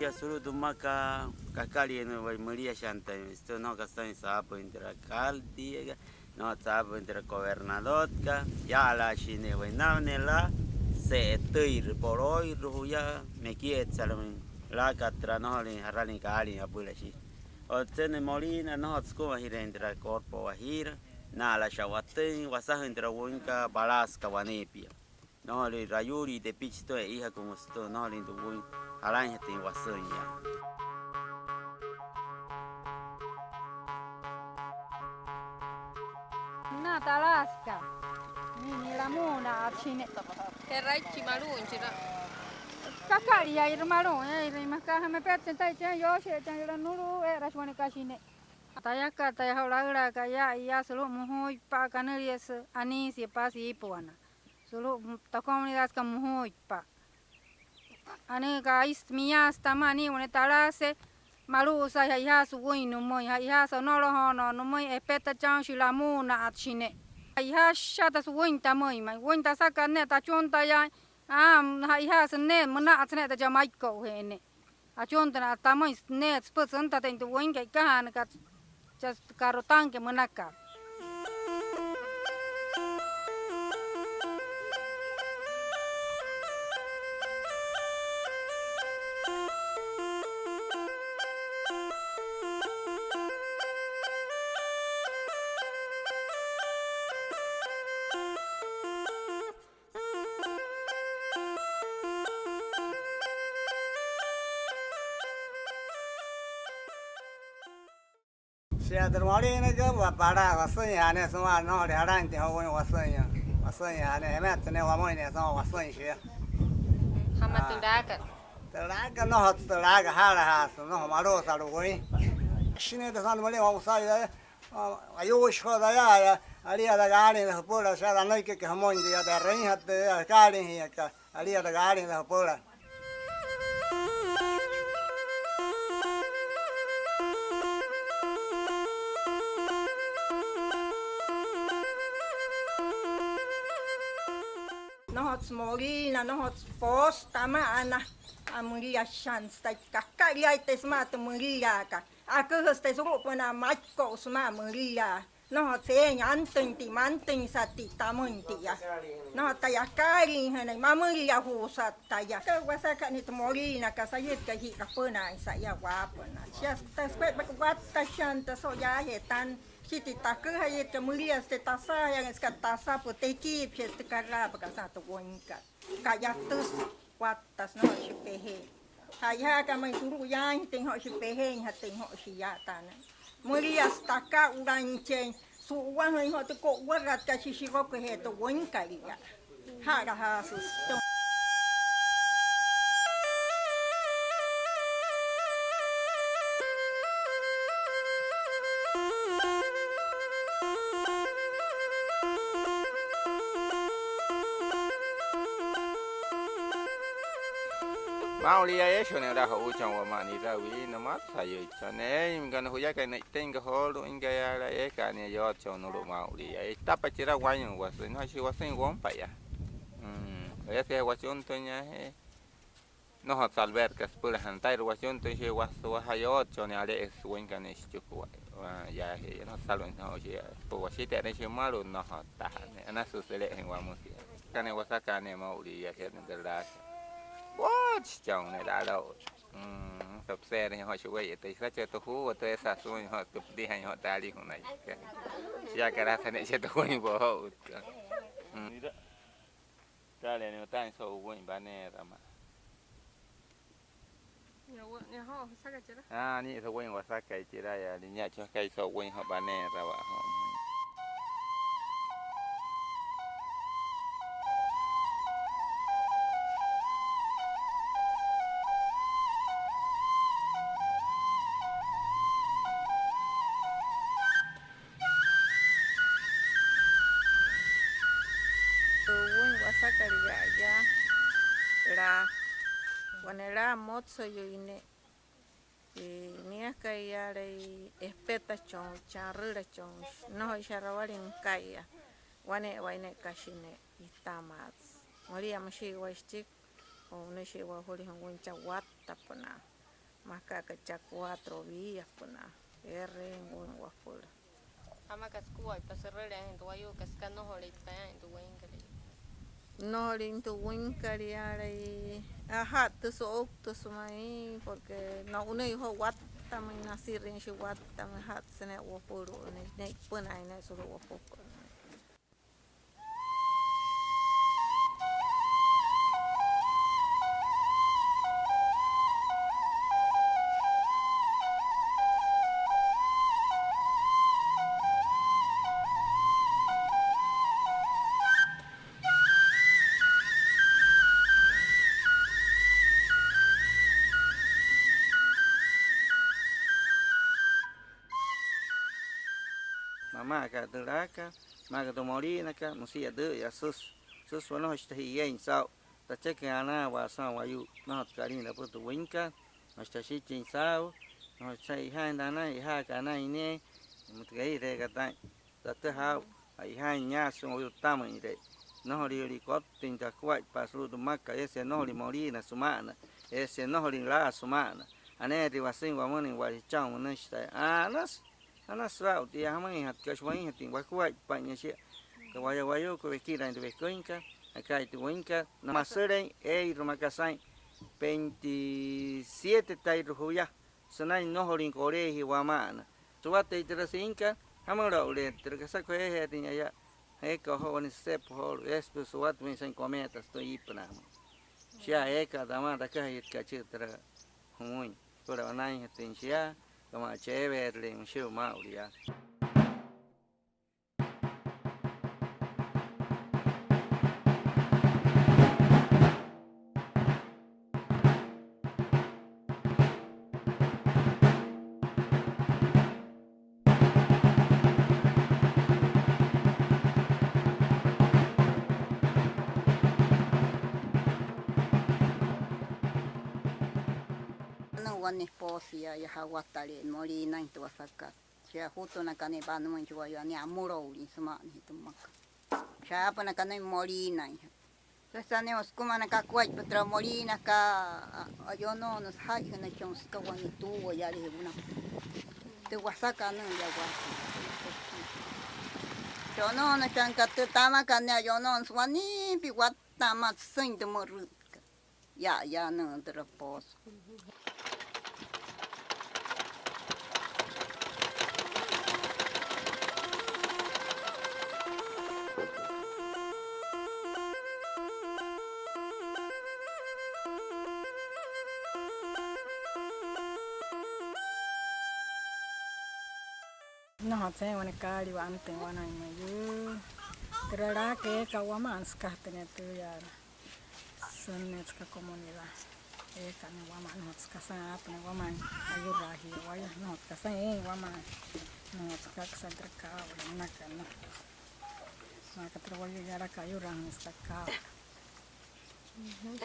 Ya suru dumaka kakali no vai Maria Shanta esto no kastan sapo intra kalti no sapo intra gobernador ka ya la shine vai navne la se tuir poroi ruya me kiet salamin la katra no le harani kali apula shi o tene molina no tsko hira intra corpo hira na la shawate wasah intra winka balaska wanepia no le rayuri de pichto e hija como esto no le do win aranja tem wasanha. Nata Alaska, ni la mona a cine. Herraichi marunci na. Kakali ya irmaro, maka me percen tai chen yo she chen la nuru era shone kashine. Tayaka tay haula ka ya solo muhoi pa kanarias ani si pasi ipuana. Solo ta comunidad ka muhoi pa. Ani ka ismia stamani one talase malu sa ya su winu moi ya sa no lo hono no moi epeta chan shila muna at shine. Ya shata su winta moi mai winta saka ne ta chunta ya ya sa ne muna atne ta jamaiko hene. A chunta na ta moi ne sputsun ta ten tu winga ka na ka just karotan ke munaka. Sia termoli ke pada wasanya ne semua no de haran te hawo wasanya ne emet ne wa moi ne so wasanya shi Hama tundakan. telaga no hat telaga hala has no maro sa ro goi shine de san mole wa sa ya ayo sho da ya ali da gari de pola sa da noi ke hamon de da rein hat de gari hi ka ali da gari de pola Morina no hot posta mana a Maria chance ta kakari te smata Maria ka a que ste so pona maiko sma Maria no te antin ti mantin sati tamunti ya no ta ya kari hene Maria hu sata ya ka wasa ka ni Morina ka sayet ka hi ka pona sa ya wa pona sia ta spet ba ta chanta so ya hetan Kiti taku hai ke mulia ste tasa yang ska tasa poteki pes te kara baka satu wonka kaya tus watas no sipehe haya ka mai turu yang ting ho sipehe ha ting ho sia tana mulia staka uranchen su wan ho te ko warat ka sisi ko he to wonka ya ha ga ha su Mau liya eso ne da ho chang wa ma ni da wi na ma sa ye cha ne im ga no ya ka ne ten ga ho lu inga ya la e ka ne yo cho no lu mau liya e ta pa chi ra wa yin wa sin ha chi wa sin won pa ya ya se wa chon to nya he no ha salver ka spul han tai wa chon to che wa so ha yo cho ne ale es wen ka ne chu wa ya he no salven no che po wa chi te ne che ma lu no ha ta ne na su se le hen wa mu si ka ne wa sa ka ne mau liya che ne da la What chồng này đã đâu tập xe này họ chịu vậy thì sẽ chơi tôi hú tôi sát xuống họ tập đi hành họ ta đi con này ra cái ra thế này chơi tôi như bỏ hậu ra liền người ta sâu quên bán nè mà Nhà họ sao cái đó?นี่sâu quên qua sát cái chỉ ra ya đi nhà cho cái sâu quên họ bán nè ra họ la wanela motso yo ine nia kaya le espeta chon charla chon no sharawali kaya wane kashine itamats Maria mashi washtik o ne shi wa holi hangun cha wat tapana Maka kaca 4 días puna en un wafula. Hama kaskua y pasarle a gente guayo cascano holit para en tu wingale. No linto winkari ay ajá tu so tu sumai porque no uno hijo guata me nací en su guata me hat se ne wafuro ne puna ne solo wafuko. Mamá acá de la acá, maga de morina acá, musía de ya sus bueno está bien sao, ta cheque ana wa sao wa yu, no carina por tu winca, no está chichen sao, no está hija ndana hija cana ine, mutgai de gata, ta te ha hija nya son yu tama ire, no ri cop tinta kwai pasu du maca ese no ri morina sumana, ese no ri la sumana, ane de wasin wa moni wa chao no está anas anas rau dia hamai hat kaswai hatin wa kuai panya sia kawaya wayo ko vestida en vescoinca acá tu winca na masere e romakasai 27 tai ruya sanai no horin colegio wa mana tuate trasinca hamara ule trasa ko he tinya ya he ko ho ni sep ho espo suat min san cometa sto ipna sia e ka dama da ka hit ka chitra humui por anai hatin sia kama chévere un show mauria. Wani esposia ya hawatale molina into wasaka sia huto na kane banu manjua ya ni amuro uli sama ni tumaka sia pa na kane molina sasa ne oskuma na kakwai petra molina ka ayono nos hai na chon ska wani tu ya le buna te wasaka no ya wasi yono na kan ka te tama kane ayono swani pi wata ma sin de moru ya no de repos. No sé, una cari va ante una mayu. Trara que kawamans kahtene tu ya. Sunnet ka comunidad. Kan waman hot ka sa apne waman ayurahi waya no ka sa waman no ka sa traka na kana. Na ka trawayo ya ka ayurang ska ka.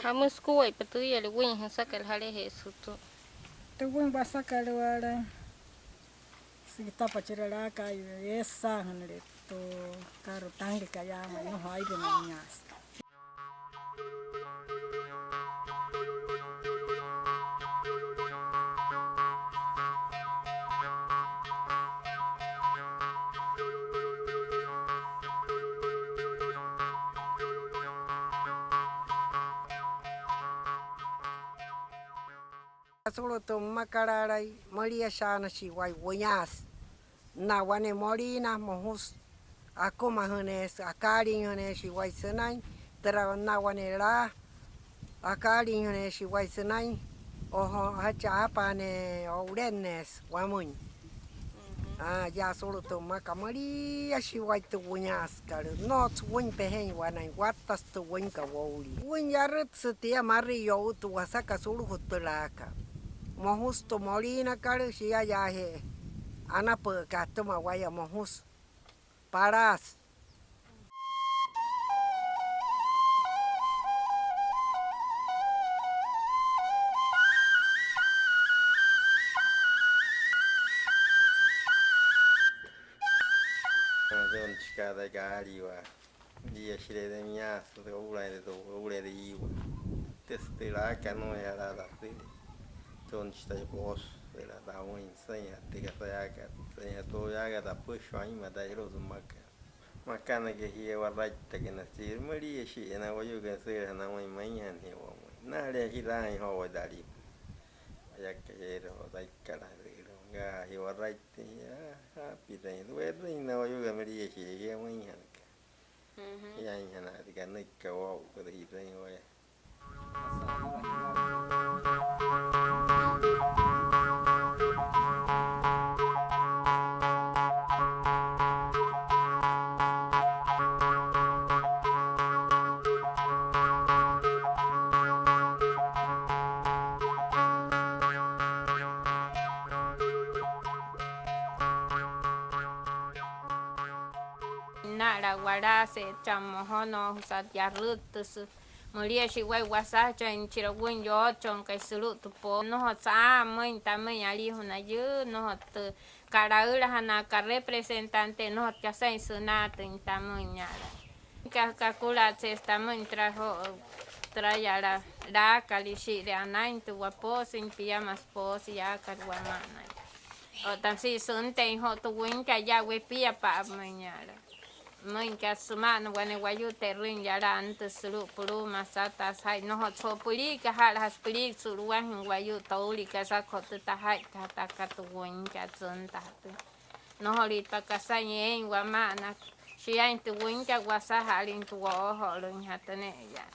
Hamus kuai patuya le wing sakal hale he sutu. Tu wing basa kalwara. Sita pachirala ka esa hanre to karo tangi kaya no haide nias. Solo to makararai Maria Shana si wai wonyas na wane morina mohus ako mahanes akari hanes si wai senai tera na wane la akari hanes si wai senai oho hacha apa ne orenes wamun ya solo to makamari si wai to wonyas kar no won pehen wane watas to won ka woli won yaret setia mari yo tu wasaka solo hotolaka mohus to molina kar sia ya he ana pe kato ma waya mohus paras Don chikada gari wa dia shire de mia so de ule de iwa testela ka no ya la te chon chtai bos de la da un enseña te que ya to ya ga da push wa ma da ro maka makana ke hi wa right te que na sir mari shi na wa yu ga se na mai mai han he wa na le hi la hi ho wa da ri ya que ro da kala ro ga hi wa right ya ha pi dai we na wa yu ga mari shi ya mai han ya na di ka na ka wa ko da hi dai wa Nara guarda se chamo hono sat ya rutus Maria shi wai wasa chan chira gun yo chon kai sulu tu po no hot sa main ta main ali hona yu no hot karaula hana ka representante no hot ka sai sunat in ta main ka kula se sta main trajo trayara da kali shi de anain tu wapo sin piamas pos ya ka guamana o tan si sun ten ho tu win ka ya we pia pa mañana Mãe que assumar when wayu terrin yara antes sulu puru masata sai no hot so puri ka hal has puri suluan wayu tauli ka sa khot ta hai ka ta ka tu win ka zon ta no holita ka sa yen wa mana si ain tu win ka wasa halin tu wo holun hatane ya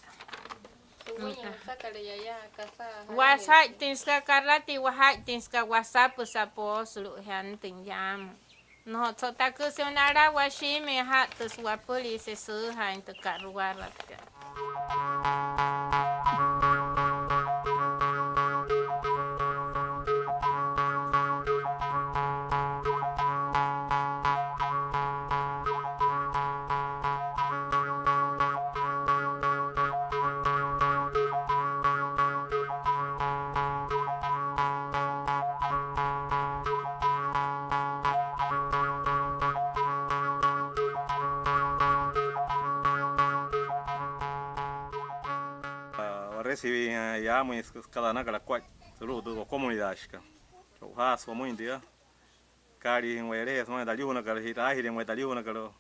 wasa tins ka karati wa hai tins ka wasa pusapo sulu han tin yam No, ta kusionara washi me hat tus wapuli se su hain tu karuarat. Recibí ya muy cada na cada cual solo do comunidade ska o has o muito dia cari em were so da liu na cara hita ahire mo da liu na cara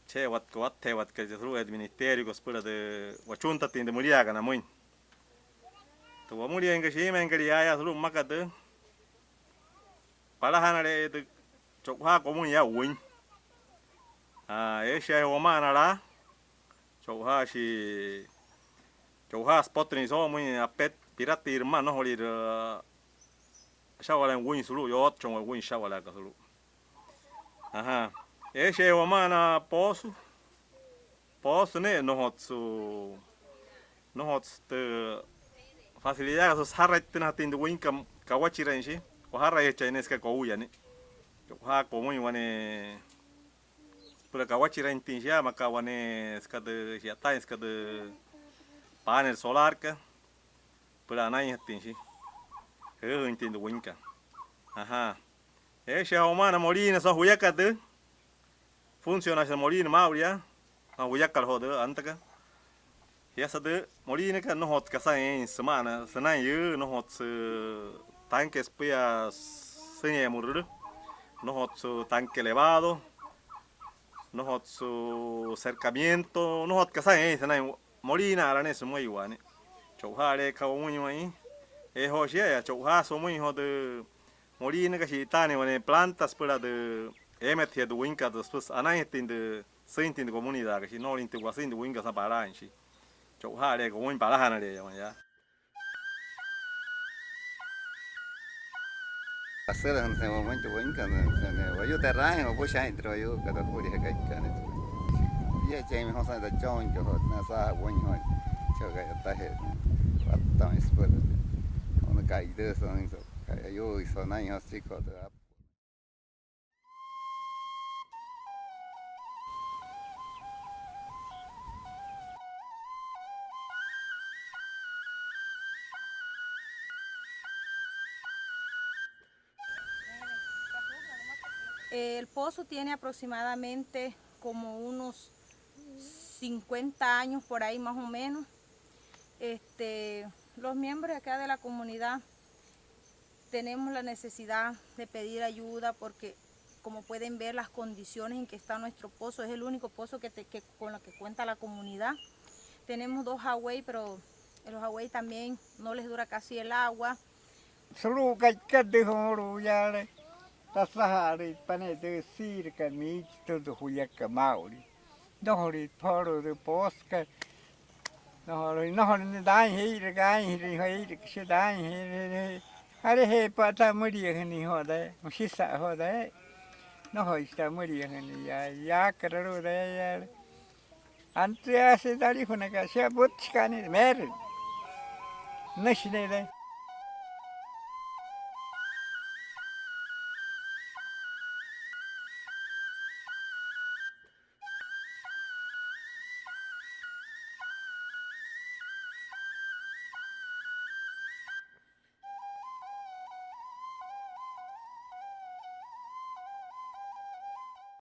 che wat te wat que solo o ministério que espera de wachunta tin de muria kana muito to wa muria en que shi men que ya solo makade para hanare de chok ha ko mun ya win e she o mana la chok ha shi Chauha spotrin so muy apet pirati hermano holir shawala en win sulu yo chon win shawala ka sulu aha she o mana posu ne no hot te facilidad so harret na tin de win kam kawachiren shi o harra e chaines ka ko uya ni ha ko muy wane pura kawachiren tin ya makawane ska de ya tais ska de panel solar ka pela nai hatin shi entendo winka aha esse humana molina so huyaka de funciona essa molina mauria a huyaka roda antaka essa de molina ka no hot ka sai semana sanai yu no hot tanques pia senha murru no hot tanque elevado no hot cercamiento no hot ka sai sanai Molina la nesu muy igual, chauhare kao muy muy, hoshia chauha so muy ho de Molina que si tane wane plantas para de emetia de winka después anai tin de sentin de comunidad que si no linte guasin de winka sa para en si, chauhare como muy para hanare ya. Hacer en ese momento winka ne yo terrain o pues hay pero yo cada puri que can ya Jamie Hosan da John jo na sa won ho cho ga ta he wat ta sport on ga ide so yo so na yo siko da El pozo tiene aproximadamente como unos 50 años por ahí más o menos. Los miembros acá de la comunidad tenemos la necesidad de pedir ayuda porque, como pueden ver, las condiciones en que está nuestro pozo, es el único pozo con el que cuenta la comunidad. Tenemos 2 agüey, pero los agüey también no les dura casi el agua. Solo que de horo ya le tasahari pane de sir que mi todo huya que mauri. No ri poro de posca. No ni dai hi gai hi que dai hi. Are he pata muri ni hoda, musisa hoda. No hoista muri ni ya karo de ya. Antes hace dari hona ka se butchkani mer. Nashne de